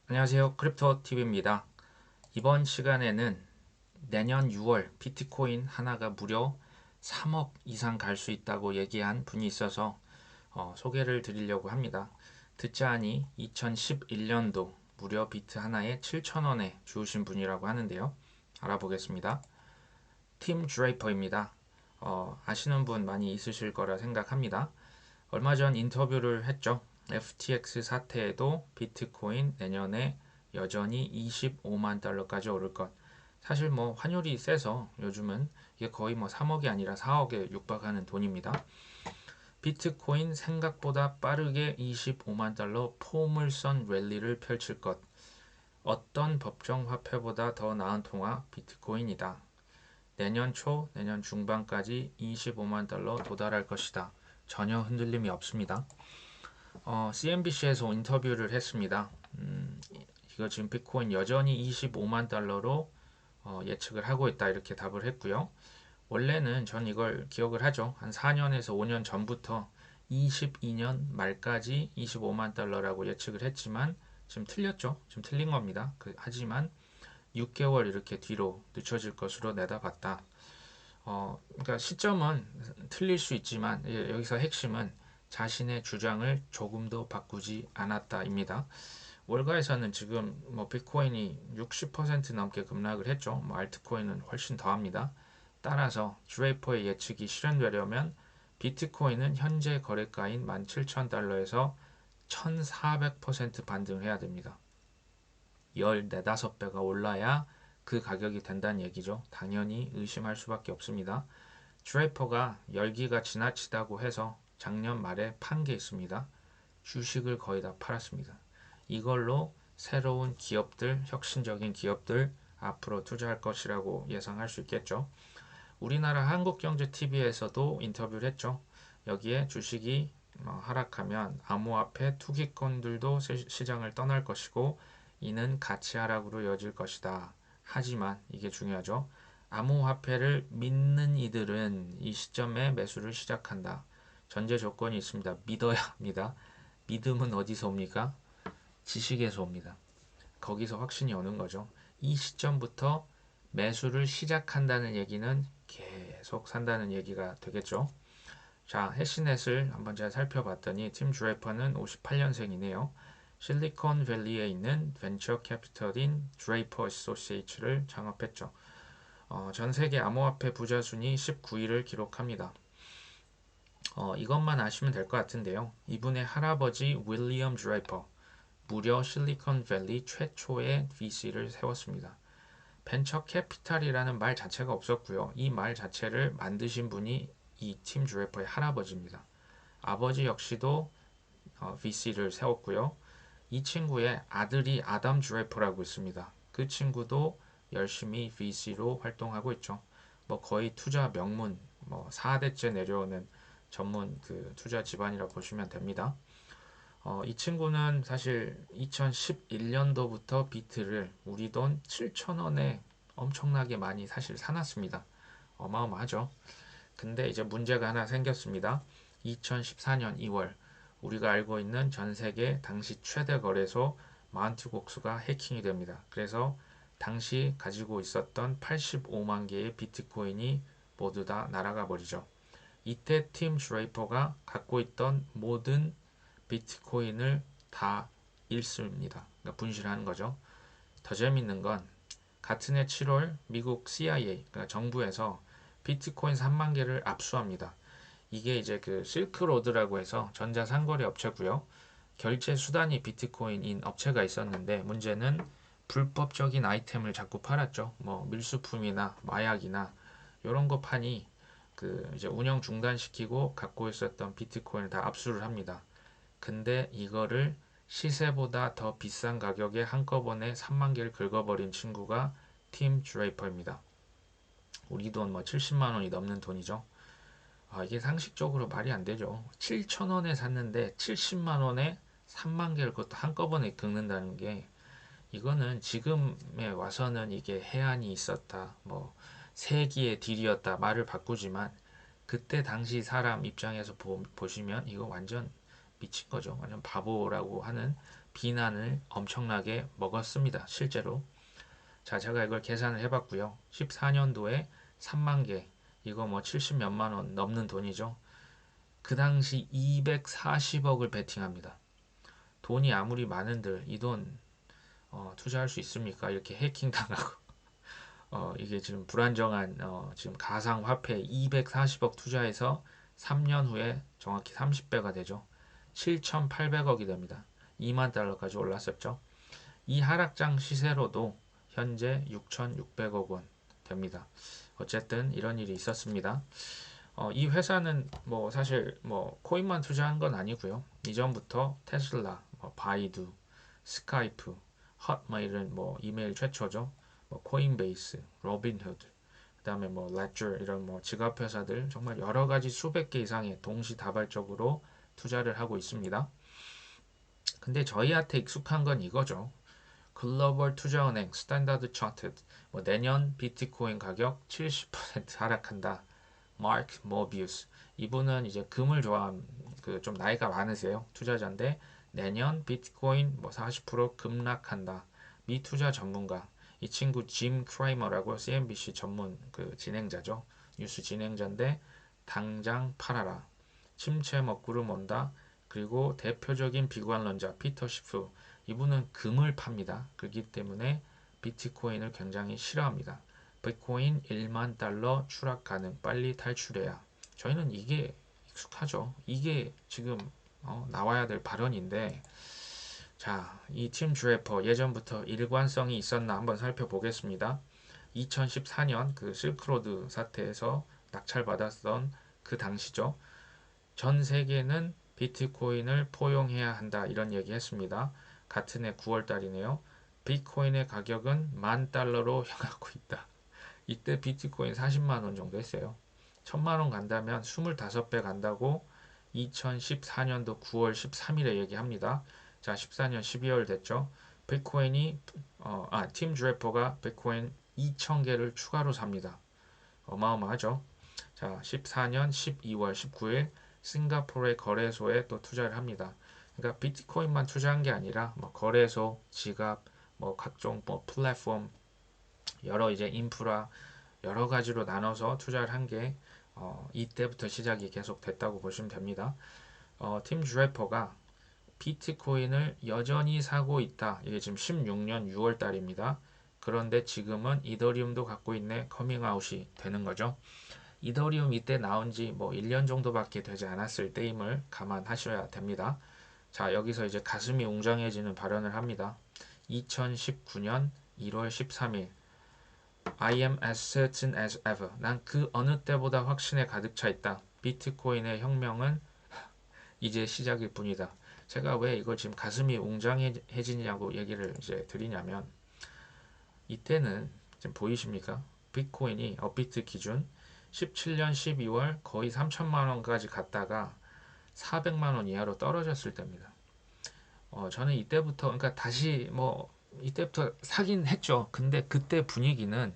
안녕하세요. 크립토TV입니다. 이번 시간에는 내년 6월 비트코인 하나가 무려 3억 이상 갈 수 있다고 얘기한 분이 있어서 소개를 드리려고 합니다. 듣자 하니 2011년도 무려 비트 하나에 7,000원에 주우신 분이라고 하는데요. 알아보겠습니다. 팀 드레이퍼입니다. 아시는 분 많이 있으실 거라 생각합니다. 얼마 전 인터뷰를 했죠. FTX 사태에도 비트코인 내년에 여전히 25만 달러까지 오를 것. 사실 뭐 환율이 세서 요즘은 이게 거의 뭐 3억이 아니라 4억에 육박하는 돈입니다. 비트코인 생각보다 빠르게 25만 달러 포물선 랠리를 펼칠 것. 어떤 법정 화폐보다 더 나은 통화 비트코인이다. 내년 초, 내년 중반까지 25만 달러 도달할 것이다. 전혀 흔들림이 없습니다. CNBC에서 인터뷰를 했습니다. 이거 지금 비트코인 여전히 25만 달러로 예측을 하고 있다 이렇게 답을 했고요. 원래는 전 이걸 기억을 하죠. 한 4년에서 5년 전부터 22년 말까지 25만 달러라고 예측을 했지만 지금 틀렸죠. 지금 틀린 겁니다. 하지만 6개월 이렇게 뒤로 늦춰질 것으로 내다봤다. 그러니까 시점은 틀릴 수 있지만 여기서 핵심은 자신의 주장을 조금도 바꾸지 않았다입니다. 월가에서는 지금 뭐 비트코인이 60% 넘게 급락을 했죠. 뭐 알트코인은 훨씬 더합니다. 따라서 드레이퍼의 예측이 실현되려면 비트코인은 현재 거래가인 17,000달러에서 1,400% 반등해야 됩니다. 14, 5배가 올라야 그 가격이 된다는 얘기죠. 당연히 의심할 수밖에 없습니다. 드레이퍼가 열기가 지나치다고 해서 작년 말에 판 게 있습니다. 주식을 거의 다 팔았습니다. 이걸로 새로운 기업들, 혁신적인 기업들 앞으로 투자할 것이라고 예상할 수 있겠죠. 우리나라 한국경제TV에서도 인터뷰를 했죠. 여기에 주식이 하락하면 암호화폐 투기꾼들도 시장을 떠날 것이고 이는 가치 하락으로 이어질 것이다. 하지만 이게 중요하죠. 암호화폐를 믿는 이들은 이 시점에 매수를 시작한다. 전제 조건이 있습니다. 믿어야 합니다. 믿음은 어디서 옵니까? 지식에서 옵니다. 거기서 확신이 오는 거죠. 이 시점부터 매수를 시작한다는 얘기는 계속 산다는 얘기가 되겠죠. 자, 해시넷을 한번 잘 살펴봤더니 팀 드레이퍼는 58년생이네요. 실리콘밸리에 있는 벤처 캐피털인 드레이퍼 어소시에이츠를 창업했죠. 전 세계 암호화폐 부자 순위 19위를 기록합니다. 이것만 아시면 될 것 같은데요. 이분의 할아버지 윌리엄 드레이퍼 무려 실리콘밸리 최초의 VC를 세웠습니다. 벤처 캐피탈이라는 말 자체가 없었고요. 이 말 자체를 만드신 분이 이 팀 드래퍼의 할아버지입니다. 아버지 역시도 VC를 세웠고요. 이 친구의 아들이 아담 드래퍼라고 있습니다. 그 친구도 열심히 VC로 활동하고 있죠. 뭐 거의 투자 명문, 뭐 4대째 내려오는 전문 그 투자 집안이라 보시면 됩니다. 이 친구는 사실 2011년도부터 비트를 우리 돈 7,000원에 엄청나게 많이 사실 사놨습니다. 어마어마하죠. 근데 이제 문제가 하나 생겼습니다. 2014년 2월 우리가 알고 있는 전 세계 당시 최대 거래소 마운트 곡수가 해킹이 됩니다. 그래서 당시 가지고 있었던 85만 개의 비트코인이 모두 다 날아가 버리죠. 이때 팀 드레이퍼가 갖고 있던 모든 비트코인을 다 잃습니다. 그러니까 분실하는 거죠. 더 재밌는 건 같은 해 7월 미국 CIA, 그러니까 정부에서 비트코인 3만 개를 압수합니다. 이게 이제 그 실크로드라고 해서 전자상거래 업체고요. 결제 수단이 비트코인인 업체가 있었는데 문제는 불법적인 아이템을 자꾸 팔았죠. 뭐 밀수품이나 마약이나 이런 거 파니 그 이제 운영 중단시키고 갖고 있었던 비트코인을 다 압수를 합니다. 근데 이거를 시세보다 더 비싼 가격에 한꺼번에 3만 개를 긁어버린 친구가 팀 드레이퍼입니다. 우리 돈 뭐 70만 원이 넘는 돈이죠. 이게 상식적으로 말이 안 되죠. 7천 원에 샀는데 70만 원에 3만 개를 그것도 한꺼번에 긁는다는 게 이거는 지금에 와서는 이게 해안이 있었다. 뭐 세기의 딜이었다 말을 바꾸지만 그때 당시 사람 입장에서 보시면 이거 완전 미친 거죠. 완전 바보라고 하는 비난을 엄청나게 먹었습니다. 실제로. 자, 제가 이걸 계산을 해봤고요. 14년도에 3만 개, 이거 뭐 70 몇만 원 넘는 돈이죠. 그 당시 240억을 베팅합니다. 돈이 아무리 많은들 이 돈 투자할 수 있습니까? 이렇게 해킹 당하고 이게 지금 불안정한 지금 가상 화폐 240억 투자해서 3년 후에 정확히 30배가 되죠. 7,800억이 됩니다. 2만 달러까지 올랐었죠. 이 하락장 시세로도 현재 6,600억 원 됩니다. 어쨌든 이런 일이 있었습니다. 이 회사는 뭐 사실 뭐 코인만 투자한 건 아니고요. 이전부터 테슬라, 뭐 바이두, 스카이프, 헛 뭐 이런 뭐 이메일 최초죠. 뭐 코인베이스, 로빈후드, 그다음에 뭐 레저 이런 뭐 지갑 회사들 정말 여러 가지 수백 개 이상의 동시다발적으로 투자를 하고 있습니다. 근데 저희한테 익숙한 건 이거죠. 글로벌 투자은행 스탠다드 차트드 뭐 내년 비트코인 가격 70% 하락한다. 마크 모비우스 이분은 이제 금을 좋아한 그 좀 나이가 많으세요. 투자자인데 내년 비트코인 뭐 40% 급락한다. 미 투자 전문가 이 친구 짐 크라이머라고 CNBC 전문 그 진행자죠. 뉴스 진행자인데 당장 팔아라. 침체 먹구름 온다. 그리고 대표적인 비관론자 피터 시프 이분은 금을 팝니다. 그렇기 때문에 비트코인을 굉장히 싫어합니다. 비트코인 1만 달러 추락 가능 빨리 탈출해야. 저희는 이게 익숙하죠. 이게 지금 나와야 될 발언인데 자, 이 팀 드래퍼 예전부터 일관성이 있었나 한번 살펴보겠습니다. 2014년 그 실크로드 사태에서 낙찰받았던 그 당시죠. 전 세계는 비트코인을 포용해야 한다 이런 얘기 했습니다. 같은 해 9월 달이네요. 비트코인의 가격은 10,000달러로 향하고 있다. 이때 비트코인 40만 원 정도 했어요. 1000만 원 간다면 25배 간다고 2014년도 9월 13일에 얘기합니다. 자, 14년 12월 됐죠. 비트코인이 팀 드래퍼가 비트코인 2,000개를 추가로 삽니다. 어마어마하죠. 자, 14년 12월 19일 싱가포르의 거래소에 또 투자를 합니다. 그러니까 비트코인만 투자한 게 아니라 뭐 거래소, 지갑, 뭐 각종 뭐 플랫폼 여러 이제 인프라 여러 가지로 나눠서 투자를 한 게 이때부터 시작이 계속 됐다고 보시면 됩니다. 팀 드래퍼가 비트코인을 여전히 사고 있다. 이게 지금 16년 6월 달입니다. 그런데 지금은 이더리움도 갖고 있네 커밍아웃이 되는 거죠. 이더리움 이때 나온 지 뭐 1년 정도밖에 되지 않았을 때임을 감안하셔야 됩니다. 자, 여기서 이제 가슴이 웅장해지는 발언을 합니다. 2019년 1월 13일 I am as certain as ever. 난 그 어느 때보다 확신에 가득 차 있다. 비트코인의 혁명은 이제 시작일 뿐이다. 제가 왜 이걸 지금 가슴이 웅장해지냐고 얘기를 이제 드리냐면 이때는 지금 보이십니까? 비트코인이 업비트 기준 17년 12월 거의 3천만 원까지 갔다가 400만 원 이하로 떨어졌을 때입니다. 저는 이때부터 그러니까 다시 뭐 이때부터 사긴 했죠. 근데 그때 분위기는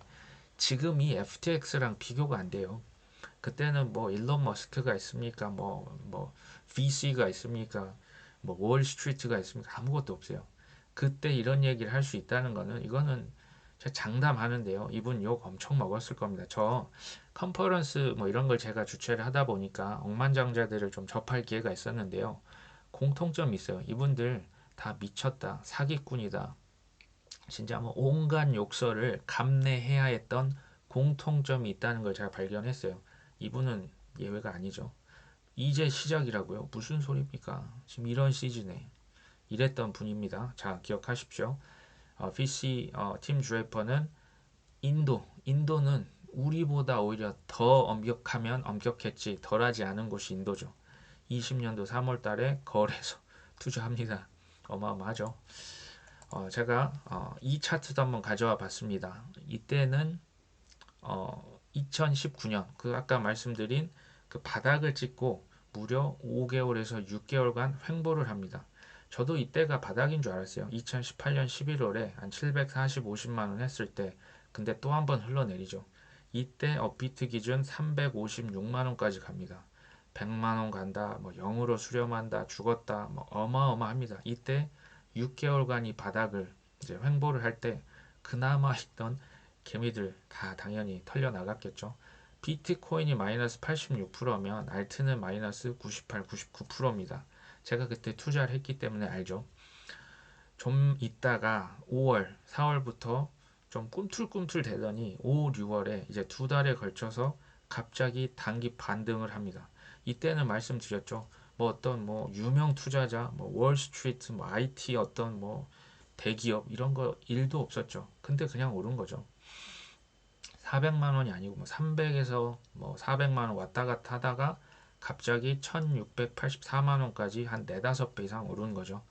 지금 이 FTX랑 비교가 안 돼요. 그때는 뭐 일론 머스크가 있습니까? 뭐 VC가 있습니까? 뭐 월스트리트가 있습니까? 아무것도 없어요. 그때 이런 얘기를 할 수 있다는 거는 이거는 제가 장담하는데요. 이분 욕 엄청 먹었을 겁니다. 저 컨퍼런스 뭐 이런 걸 제가 주최를 하다 보니까 억만장자들을 좀 접할 기회가 있었는데요. 공통점이 있어요. 이분들 다 미쳤다. 사기꾼이다. 진짜 뭐 온갖 욕설을 감내해야 했던 공통점이 있다는 걸 제가 발견했어요. 이분은 예외가 아니죠. 이제 시작이라고요? 무슨 소리입니까? 지금 이런 시즌에 이랬던 분입니다. 자, 기억하십시오. VC 팀 드래퍼는 인도는 우리보다 오히려 더 엄격하면 엄격했지 덜하지 않은 곳이 인도죠. 20년도 3월 달에 거래소 투자합니다. 어마어마하죠. 제가 이 차트도 한번 가져와 봤습니다. 이때는 2019년 그 아까 말씀드린 그 바닥을 찍고 무려 5개월에서 6개월간 횡보를 합니다. 저도 이때가 바닥인 줄 알았어요. 2018년 11월에 한 740, 50만 원 했을 때 근데 또 한 번 흘러내리죠. 이때 업비트 기준 356만 원까지 갑니다. 100만 원 간다, 뭐 0으로 수렴한다, 죽었다, 뭐 어마어마합니다. 이때 6개월간 이 바닥을 이제 횡보를 할 때 그나마 있던 개미들 다 당연히 털려 나갔겠죠. 비트코인이 마이너스 86%면 알트는 마이너스 98, 99%입니다. 제가 그때 투자를 했기 때문에 알죠. 좀 있다가 5월, 4월부터 좀 꿈틀꿈틀 되더니 5, 6월에 이제 두 달에 걸쳐서 갑자기 단기 반등을 합니다. 이때는 말씀드렸죠. 뭐 어떤 뭐 유명 투자자, 뭐 월스트리트, 뭐 IT 어떤 뭐 대기업 이런 거 일도 없었죠. 근데 그냥 오른 거죠. 400만 원이 아니고 뭐 300에서 뭐 400만 원 왔다 갔다 하다가 갑자기 1684만 원까지 한 4, 5배 이상 오른 거죠.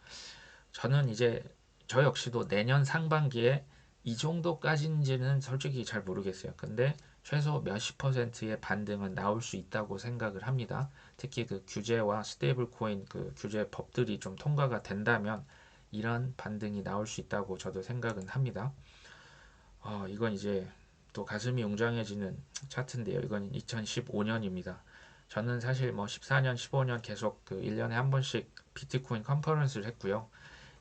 저는 이제 저 역시도 내년 상반기에 이 정도까지인지는 솔직히 잘 모르겠어요. 근데 최소 몇십 퍼센트의 반등은 나올 수 있다고 생각을 합니다. 특히 그 규제와 스테이블 코인 그 규제 법들이 좀 통과가 된다면 이런 반등이 나올 수 있다고 저도 생각은 합니다. 이건 이제 또 가슴이 웅장해지는 차트인데요. 이건 2015년입니다. 저는 사실 뭐 14년, 15년 계속 그 1년에 한 번씩 비트코인 컨퍼런스를 했고요.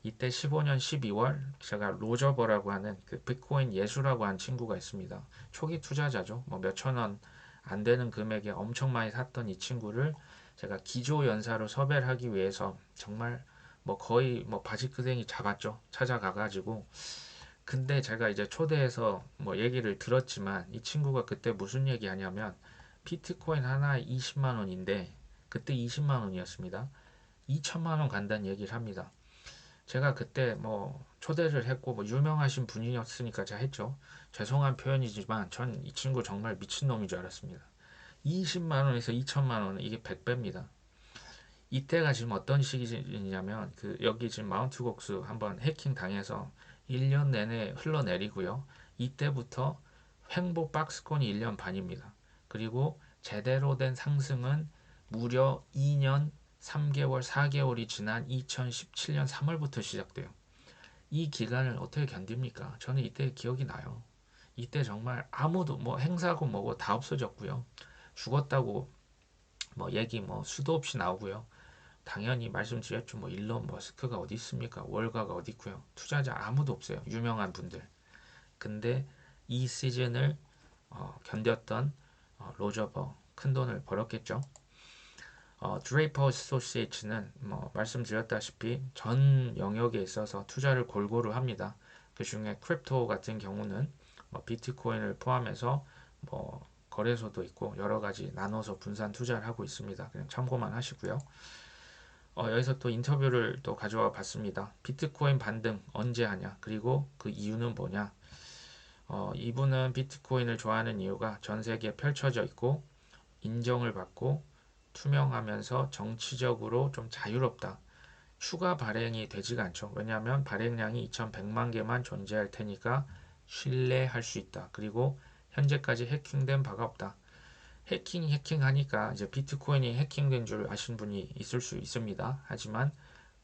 이때 15년 12월 제가 로저버라고 하는 그 비트코인 예수라고 하는 친구가 있습니다. 초기 투자자죠. 뭐 몇천 원 안 되는 금액에 엄청 많이 샀던 이 친구를 제가 기조연사로 섭외를 하기 위해서 정말 뭐 거의 뭐 바지크생이 작았죠. 찾아가가지고 근데 제가 이제 초대해서 뭐 얘기를 들었지만 이 친구가 그때 무슨 얘기 하냐면 비트코인 하나에 20만 원인데 그때 20만 원이었습니다. 2천만 원 간다는 얘기를 합니다. 제가 그때 뭐 초대를 했고 뭐 유명하신 분이었으니까 제가 했죠. 죄송한 표현이지만 전 이 친구 정말 미친놈인 줄 알았습니다. 20만 원에서 2천만 원은 이게 100배입니다. 이때가 지금 어떤 시기냐면 그 여기 지금 마운트 곡수 한번 해킹 당해서 1년 내내 흘러내리고요. 이때부터 횡보 박스권이 1년 반입니다. 그리고 제대로 된 상승은 무려 2년 3개월, 4개월이 지난 2017년 3월부터 시작돼요. 이 기간을 어떻게 견딥니까? 저는 이때 기억이 나요. 이때 정말 아무도 뭐 행사고 뭐고 다 없어졌고요. 죽었다고 뭐 얘기 뭐 수도 없이 나오고요. 당연히 말씀드렸죠. 뭐 일론 머스크가 어디 있습니까? 월가가 어디 있고요. 투자자 아무도 없어요. 유명한 분들. 근데 이 시즌을 견뎠던 로저버 큰 돈을 벌었겠죠. 드레이퍼 어소시에이츠는 뭐 말씀드렸다시피 전 영역에 있어서 투자를 골고루 합니다. 그 중에 크립토 같은 경우는 뭐 비트코인을 포함해서 뭐 거래소도 있고 여러 가지 나눠서 분산 투자를 하고 있습니다. 그냥 참고만 하시고요. 여기서 또 인터뷰를 또 가져와 봤습니다. 비트코인 반등 언제 하냐? 그리고 그 이유는 뭐냐? 이분은 비트코인을 좋아하는 이유가 전 세계에 펼쳐져 있고 인정을 받고 투명하면서 정치적으로 좀 자유롭다. 추가 발행이 되지가 않죠. 왜냐하면 발행량이 2100만 개만 존재할 테니까 신뢰할 수 있다. 그리고 현재까지 해킹된 바가 없다. 해킹하니까 이제 비트코인이 해킹된 줄 아신 분이 있을 수 있습니다. 하지만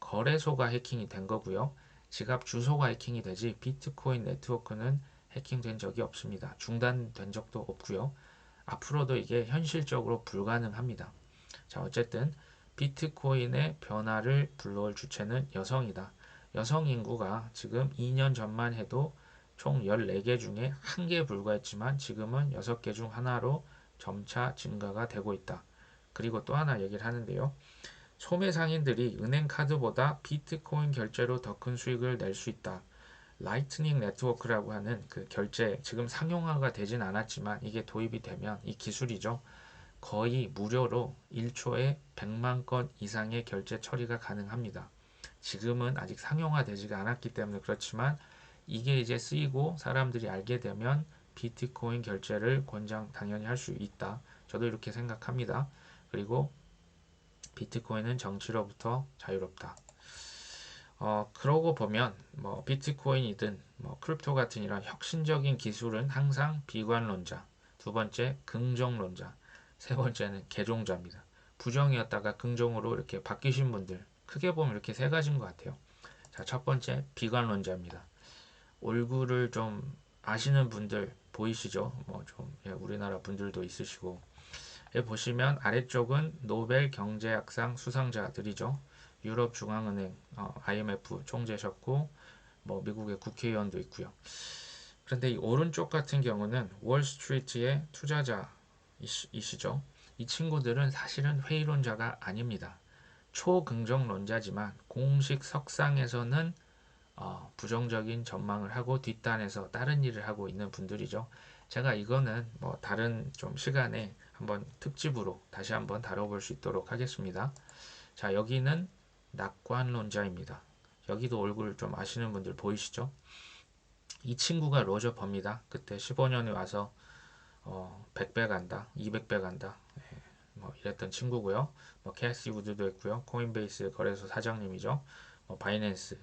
거래소가 해킹이 된 거고요. 지갑 주소가 해킹이 되지 비트코인 네트워크는 해킹된 적이 없습니다. 중단된 적도 없고요. 앞으로도 이게 현실적으로 불가능합니다. 자, 어쨌든 비트코인의 변화를 불러올 주체는 여성이다. 여성 인구가 지금 2년 전만 해도 총 14개 중에 1개에 불과했지만 지금은 6개 중 하나로 점차 증가가 되고 있다. 그리고 또 하나 얘기를 하는데요. 소매 상인들이 은행 카드보다 비트코인 결제로 더 큰 수익을 낼 수 있다. 라이트닝 네트워크라고 하는 그 결제 지금 상용화가 되진 않았지만 이게 도입이 되면 이 기술이죠. 거의 무료로 1초에 100만 건 이상의 결제 처리가 가능합니다. 지금은 아직 상용화되지가 않았기 때문에 그렇지만 이게 이제 쓰이고 사람들이 알게 되면 비트코인 결제를 당연히 할 수 있다. 저도 이렇게 생각합니다. 그리고 비트코인은 정치로부터 자유롭다. 그러고 보면 뭐 비트코인이든 뭐 크립토 같은 이런 혁신적인 기술은 항상 비관론자, 두 번째 긍정론자, 세 번째는 개종자입니다. 부정이었다가 긍정으로 이렇게 바뀌신 분들 크게 보면 이렇게 세 가지인 것 같아요. 자, 첫 번째 비관론자입니다. 얼굴을 좀 아시는 분들 보이시죠? 뭐좀 우리나라 분들도 있으시고 여기 보시면 아래쪽은 노벨 경제학상 수상자들이죠. 유럽 중앙은행 IMF 총재셨고 뭐 미국의 국회의원도 있고요. 그런데 이 오른쪽 같은 경우는 월스트리트의 투자자이시죠. 이 친구들은 사실은 회의론자가 아닙니다. 초긍정론자지만 공식 석상에서는 부정적인 전망을 하고 뒷단에서 다른 일을 하고 있는 분들이죠. 제가 이거는 뭐 다른 좀 시간에 한번 특집으로 다시 한번 다뤄볼 수 있도록 하겠습니다. 자, 여기는 낙관론자입니다. 여기도 얼굴 좀 아시는 분들 보이시죠? 이 친구가 로저 버입니다. 그때 15년에 와서 100배 간다, 200배 간다, 뭐 이랬던 친구고요. 뭐 캐시 우드도 있고요. 코인베이스 거래소 사장님이죠. 바이낸스.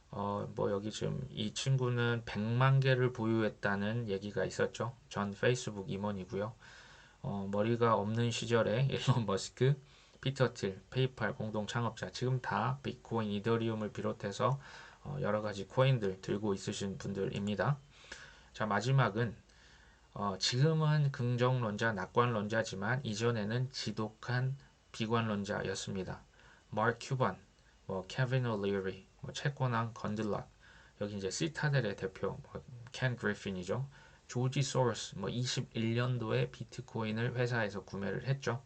뭐 여기 지금 이 친구는 100만 개를 보유했다는 얘기가 있었죠. 전 페이스북 임원이고요. 머리가 없는 시절에 일론 머스크, 피터 틸, 페이팔 공동 창업자, 지금 다 비트코인, 이더리움을 비롯해서 여러 가지 코인들 들고 있으신 분들입니다. 자, 마지막은 지금은 긍정론자, 낙관론자지만 이전에는 지독한 비관론자였습니다. 마크 큐번, 뭐 케빈 올리리, 뭐 채권왕 건들락, 여기 이제 시타델의 대표 켄 그리핀이죠. 조지 소로스, 뭐 21년도에 비트코인을 회사에서 구매를 했죠.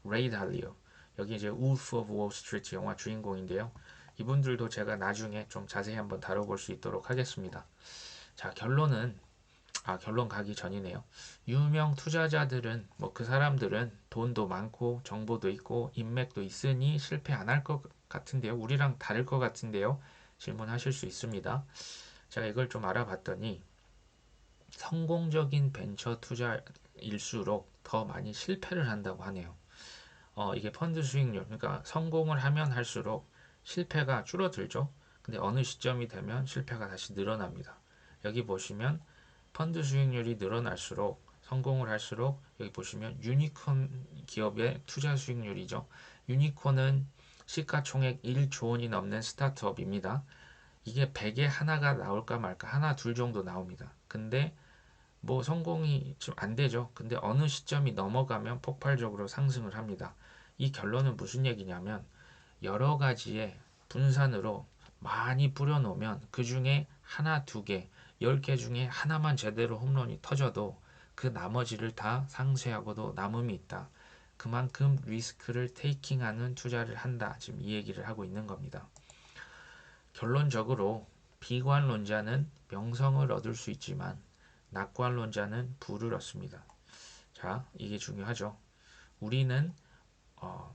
레이 달리오, 여기 이제 울프 오브 월스트리트 영화 주인공인데요. 이분들도 제가 나중에 좀 자세히 한번 다뤄볼 수 있도록 하겠습니다. 자, 결론 가기 전이네요. 유명 투자자들은 뭐 그 사람들은 돈도 많고 정보도 있고 인맥도 있으니 실패 안 할 것 같은데요. 우리랑 다를 것 같은데요. 질문하실 수 있습니다. 제가 이걸 좀 알아봤더니 성공적인 벤처 투자일수록 더 많이 실패를 한다고 하네요. 이게 펀드 수익률, 그러니까 성공을 하면 할수록 실패가 줄어들죠. 근데 어느 시점이 되면 실패가 다시 늘어납니다. 여기 보시면 펀드 수익률이 늘어날수록 성공을 할수록 여기 보시면 유니콘 기업의 투자 수익률이죠. 유니콘은 시가총액 1조 원이 넘는 스타트업입니다. 이게 100에 하나가 나올까 말까 하나 둘 정도 나옵니다. 근데 뭐 성공이 좀 안 되죠. 근데 어느 시점이 넘어가면 폭발적으로 상승을 합니다. 이 결론은 무슨 얘기냐면 여러 가지의 분산으로 많이 뿌려놓으면 그 중에 하나, 두 개, 10개 중에 하나만 제대로 홈런이 터져도 그 나머지를 다 상쇄하고도 남음이 있다. 그만큼 리스크를 테이킹하는 투자를 한다. 지금 이 얘기를 하고 있는 겁니다. 결론적으로 비관론자는 명성을 얻을 수 있지만 낙관론자는 부를 얻습니다. 자, 이게 중요하죠. 우리는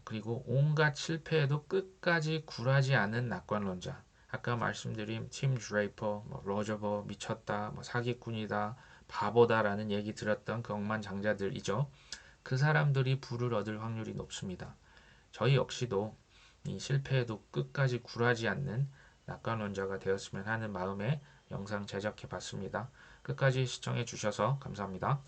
그리고 온갖 실패에도 끝까지 굴하지 않은 낙관론자. 아까 말씀드린 팀 드레이퍼, 로저 버 미쳤다, 사기꾼이다, 바보다라는 얘기 들었던 그 억만장자들이죠. 그 사람들이 부를 얻을 확률이 높습니다. 저희 역시도 이 실패에도 끝까지 굴하지 않는 낙관론자가 되었으면 하는 마음에 영상 제작해 봤습니다. 끝까지 시청해 주셔서 감사합니다.